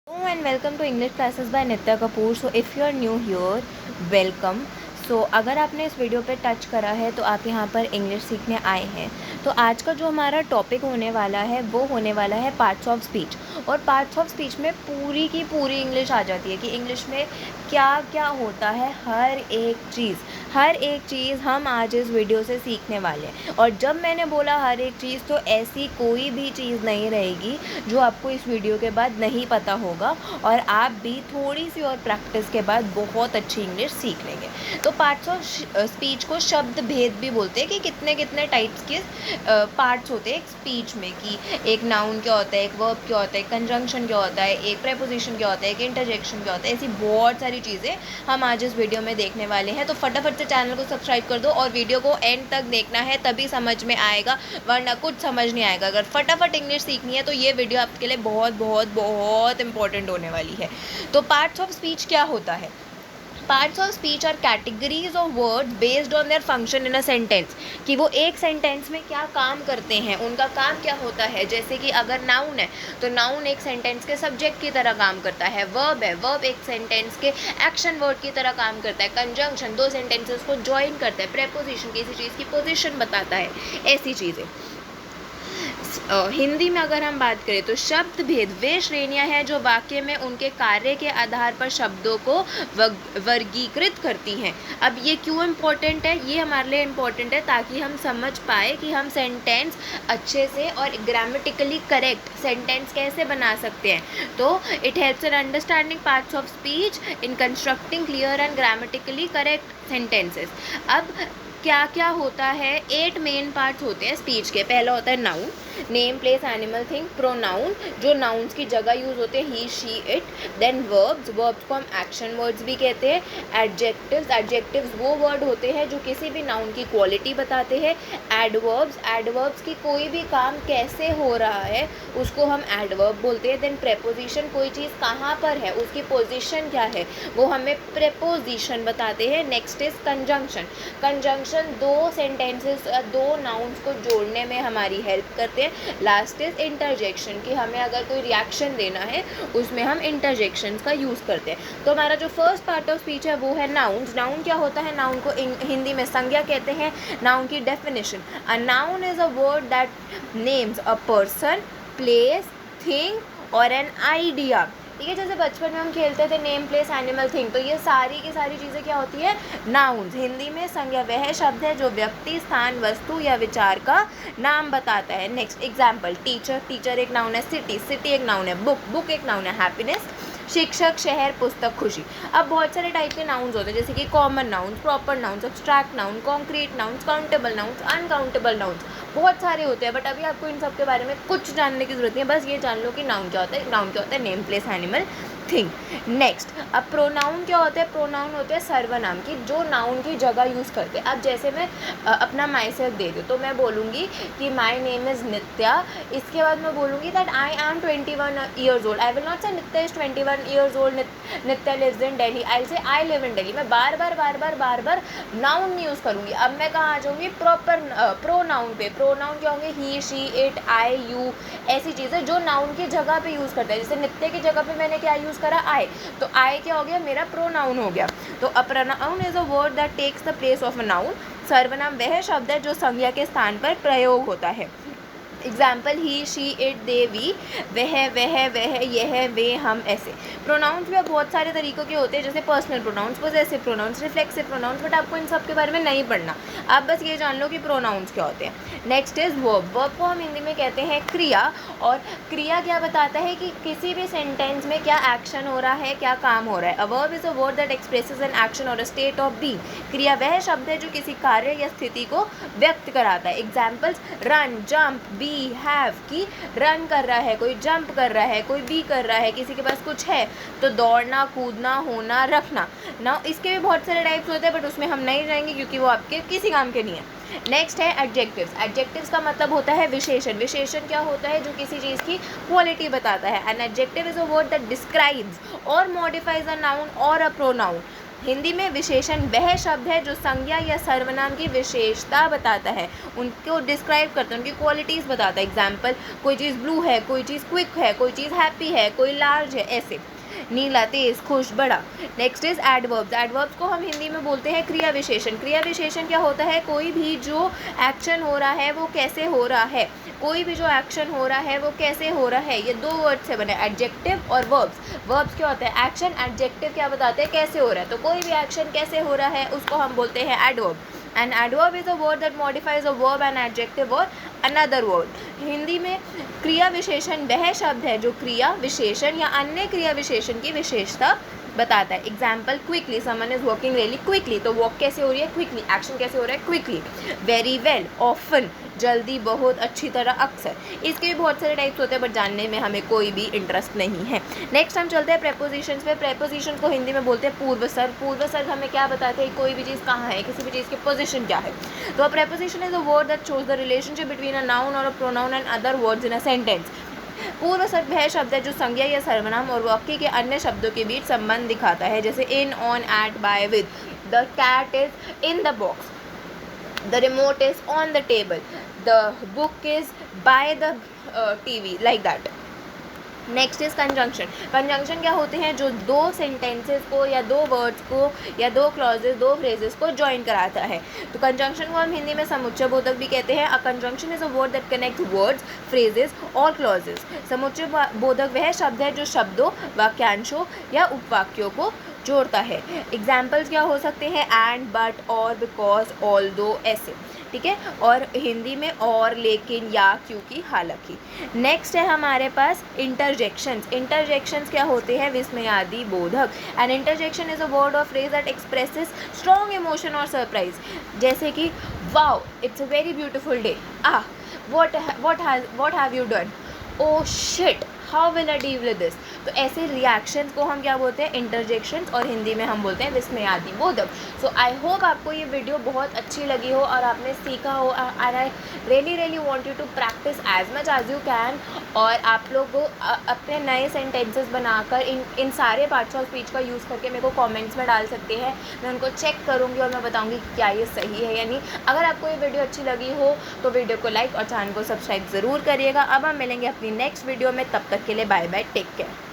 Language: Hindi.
Hello and welcome to English classes by Nitya Kapoor. So if you are new here, welcome. सो अगर आपने इस वीडियो पे टच करा है तो आप यहाँ पर इंग्लिश सीखने आए हैं। तो आज का जो हमारा टॉपिक होने वाला है वो होने वाला है पार्ट्स ऑफ स्पीच। और पार्ट्स ऑफ स्पीच में पूरी की पूरी इंग्लिश आ जाती है कि इंग्लिश में क्या क्या होता है, हर एक चीज़ हम आज इस वीडियो से सीखने वाले हैं। और जब मैंने बोला हर एक चीज़, तो ऐसी कोई भी चीज़ नहीं रहेगी जो आपको इस वीडियो के बाद नहीं पता होगा, और आप भी थोड़ी सी और प्रैक्टिस के बाद बहुत अच्छी इंग्लिश सीख लेंगे। तो पार्ट्स ऑफ स्पीच को शब्द भेद भी बोलते हैं कि कितने कितने टाइप्स के पार्ट्स होते हैं एक स्पीच में, कि एक नाउन क्या होता है, एक वर्ब क्या होता है, एक कंजंक्शन क्या होता है, एक प्रेपोजिशन क्या होता है, एक इंटरजेक्शन क्या होता है। ऐसी बहुत सारी चीज़ें हम आज इस वीडियो में देखने वाले हैं। तो फटाफट से चैनल को सब्सक्राइब कर दो और वीडियो को एंड तक देखना है, तभी समझ में आएगा, वरना कुछ समझ नहीं आएगा। अगर फटाफट इंग्लिश सीखनी है तो ये वीडियो आपके लिए बहुत बहुत बहुत इंपॉर्टेंट होने वाली है। तो पार्ट्स ऑफ स्पीच क्या होता है? Parts of speech are categories of words based on their function in a sentence, कि वो एक सेंटेंस में क्या काम करते हैं, उनका काम क्या होता है। जैसे कि अगर नाउन है तो नाउन एक सेंटेंस के सब्जेक्ट की तरह काम करता है। वर्ब है, वर्ब एक सेंटेंस के एक्शन वर्ड की तरह काम करता है। कंजंक्शन दो सेंटेंसेस को ज्वाइन करता है। प्रेपोजिशन किसी चीज़ की पोजीशन बताता है। ऐसी चीज़ें। हिंदी में अगर हम बात करें तो शब्द भेद वे श्रेणियां हैं जो वाक्य में उनके कार्य के आधार पर शब्दों को वर्गीकृत करती हैं। अब ये क्यों इम्पोर्टेंट है? ये हमारे लिए इम्पोर्टेंट है ताकि हम समझ पाए कि हम सेंटेंस अच्छे से और ग्रामेटिकली करेक्ट सेंटेंस कैसे बना सकते हैं। तो it helps in understanding parts of speech in constructing clear and grammatically correct sentences. अब क्या क्या होता है? 8 मेन पार्ट्स होते हैं स्पीच के। पहला होता है noun, name place animal thing. Pronoun जो नाउन्स की जगह यूज़ होते हैं, he she it. Then verbs, verbs को हम एक्शन वर्ड्स भी कहते हैं। एडजेक्टिव्स, एडजेक्टिव्स वो वर्ड होते हैं जो किसी भी नाउन की क्वालिटी बताते हैं। एडवर्ब्स, एडवर्ब्स की कोई भी काम कैसे हो रहा है उसको हम एडवर्ब बोलते हैं। देन प्रेपोजिशन, कोई चीज़ कहाँ पर है, उसकी पोजिशन क्या है, वो हमें प्रेपोजिशन बताते हैं। नेक्स्ट इज कंजंक्शन, कंजंक्शन दो सेंटेंसेस, दो नाउन्स को जोड़ने में हमारी हेल्प करते हैं। लास्ट इज इंटरजेक्शन, कि हमें अगर कोई रिएक्शन देना है उसमें हम इंटरजेक्शंस का यूज़ करते हैं। तो हमारा जो फर्स्ट पार्ट ऑफ स्पीच है वो है नाउन्स। नाउन क्या होता है? नाउन को हिंदी में संज्ञा कहते हैं। नाउन की definition, a noun is a word that names a person, place, thing और एन आइडिया। ठीक है, जैसे बचपन में हम खेलते थे नेम प्लेस एनिमल थिंग, तो ये सारी की सारी चीज़ें क्या होती है? नाउन्स। हिंदी में संज्ञा वह शब्द है जो व्यक्ति, स्थान, वस्तु या विचार का नाम बताता है। नेक्स्ट एग्जाम्पल, टीचर, टीचर एक नाउन है। सिटी, सिटी एक नाउन है। बुक, बुक एक नाउन है। हैप्पीनेस, शिक्षक, शहर, पुस्तक, खुशी। अब बहुत सारे टाइप के नाउन्स होते हैं, जैसे कि common nouns, proper nouns, abstract noun, concrete nouns, countable nouns, uncountable nouns. बहुत सारे होते हैं, बट अभी आपको इन सब के बारे में कुछ जानने की जरूरत नहीं है। बस ये जान लो कि नाउन क्या होता है। नाउन क्या होता है? Name place animal thing. Next, अब प्रोनाउन क्या होता है? प्रोनाउन होते हैं सर्वनाम, की जो नाउन की जगह यूज़ करते हैं। अब जैसे मैं अपना माई सेल्फ दे दूँ तो मैं बोलूँगी कि माई नेम इज़ नित्या। इसके बाद मैं बोलूँगी that I am 21 years old. I will not say Nitya is 21 years old, Nitya lives in Delhi. I say I live in Delhi. मैं बार बार नाउन नहीं यूज़ करूँगी। अब मैं कहाँ आ जाऊँगी? प्रॉपर प्रोनाउन पे। प्रोनाउन क्या होंगे? ही, शी, इट, आई, यू। ऐसी चीज़ें जो नाउन की जगह पे यूज़ करते हैं। जैसे नित्य की जगह पे मैंने क्या यूज़ करा? आई, तो आई क्या हो गया? मेरा प्रोनाउन हो गया। तो a pronoun is a word that takes the place of a noun. सर्वनाम वह शब्द है जो संज्ञा के स्थान पर प्रयोग होता है। Example, he, she, it, they, we. वह, यह, वे, हम। ऐसे प्रोनाउंस भी अब बहुत सारे तरीक़ों के होते हैं, जैसे personal pronouns, possessive pronouns, reflexive pronouns, but आपको इन सब के बारे में नहीं पढ़ना। आप बस ये जान लो कि प्रोनाउंस क्या होते हैं। Next is verb. वर्ब को हम हिंदी में कहते हैं क्रिया। और क्रिया क्या बताता है? कि किसी भी सेंटेंस में क्या एक्शन हो रहा है, क्या काम हो रहा है। A verb is a word that expresses an action और अ स्टेट ऑफ बीइंग। क्रिया वह शब्द है जो किसी कार्य या स्थिति को व्यक्त कराता है। Examples, run, jump, be, have, कि रन कर रहा है कोई, जंप कर रहा है कोई, बी कर रहा है किसी के पास कुछ है, तो दौड़ना, कूदना, होना, रखना ना। इसके भी बहुत सारे टाइप्स होते हैं, बट उसमें हम नहीं जाएंगे क्योंकि वो आपके किसी काम के नहीं है। नेक्स्ट है एडजेक्टिव्स। एडजेक्टिव्स का मतलब होता है विशेषण। विशेषण क्या होता है? जो किसी चीज़ की क्वालिटी बताता है। An adjective is a word that describes और मॉडिफाइज अ नाउन और अ प्रोनाउन। हिंदी में विशेषण वह शब्द है जो संज्ञा या सर्वनाम की विशेषता बताता है, उनको डिस्क्राइब करता है, उनकी क्वालिटीज़ बताता है। एग्जाम्पल, कोई चीज़ ब्लू है, कोई चीज़ क्विक है, कोई चीज़ हैप्पी है, कोई लार्ज है, ऐसे। नीला, तेज, खुश, बड़ा। Next is adverbs. एडवर्ब्स को हम हिंदी में बोलते हैं क्रिया विशेषण। क्रिया विशेषण क्या होता है? कोई भी जो एक्शन हो रहा है वो कैसे हो रहा है, कोई भी जो एक्शन हो रहा है वो कैसे हो रहा है। ये 2 वर्ड से बने, एडजेक्टिव और वर्ब्स। वर्ब्स क्या होता है? एक्शन। एडजेक्टिव क्या बताते हैं? कैसे हो रहा है। तो कोई भी एक्शन कैसे हो रहा है उसको हम बोलते हैं adverb. And adverb is a word that modifies a verb and adjective और अनदर वर्ड। हिंदी में क्रिया विशेषण वह शब्द है जो क्रिया विशेषण या अन्य क्रिया विशेषण की विशेषता बताता है। Example, quickly, someone is working really quickly. तो वॉक कैसे हो रही है? क्विकली। एक्शन कैसे हो रहा है? क्विकली। वेरी वेल, ऑफन, जल्दी, बहुत, अच्छी तरह, अक्सर। इसके भी बहुत सारे टाइप्स होते हैं बट जानने में हमें कोई भी इंटरेस्ट नहीं है। नेक्स्ट हम चलते हैं प्रेपोजिशंस पे। प्रेपोजिशन को हिंदी में बोलते हैं पूर्वसर्ग। पूर्वसर्ग हमें क्या बताते हैं? कोई भी चीज़ कहाँ है, किसी भी चीज़ की पोजीशन क्या है। तो preposition is a word that shows the relationship between a noun और a pronoun and other words in a sentence. पूर्वसर्ग वह शब्द है जो संज्ञा या सर्वनाम और वाक्य के अन्य शब्दों के बीच संबंध दिखाता है, जैसे in, on, at, by, with. The cat is in the box, the remote is on the table, the book is by the TV, like that. Next is conjunction. Conjunction क्या होते हैं? जो 2 सेंटेंसेस को या 2 वर्ड्स को या 2 क्लॉजेस, 2 फ्रेजेस को ज्वाइन कराता है। तो कंजंक्शन को हम हिंदी में समुच्चय बोधक भी कहते हैं। A conjunction is a word that connect words, phrases और क्लॉजेस। समुच्चय बोधक वह शब्द है जो शब्दों, वाक्यांशों या उपवाक्यों को जोड़ता है। एग्जाम्पल्स क्या हो सकते हैं? एंड, बट, और, बिकॉज, ऑल्दो, ऐसे। ठीक है। और हिंदी में और, लेकिन, या, क्योंकि, हालांकि। नेक्स्ट है हमारे पास इंटरजेक्शंस। इंटरजेक्शंस क्या होते हैं? विस्मयादि बोधक। And interjection is a word और phrase that expresses strong emotion और सरप्राइज, जैसे कि wow, it's a very beautiful day, what have you done, oh shit, how will I deal with this. तो ऐसे रिएक्शंस को हम क्या बोलते हैं? इंटरजेक्शंस, और हिंदी में हम बोलते हैं विस्मयादि बोधक। सो आई होप आपको ये वीडियो बहुत अच्छी लगी हो और आपने सीखा हो। And I really want you to practice as much as you can. और आप लोग को अपने नए सेंटेंसेस बनाकर इन सारे पार्ट्स ऑफ स्पीच का यूज़ करके मेरे को कमेंट्स में डाल सकते हैं। मैं उनको चेक करूँगी और मैं बताऊँगी क्या ये सही है या नहीं। अगर आपको ये वीडियो अच्छी लगी हो तो वीडियो को लाइक और चैनल को सब्सक्राइब ज़रूर करिएगा। अब हम मिलेंगे अपनी नेक्स्ट वीडियो में, तब तक के लिए बाय बाय, टेक केयर।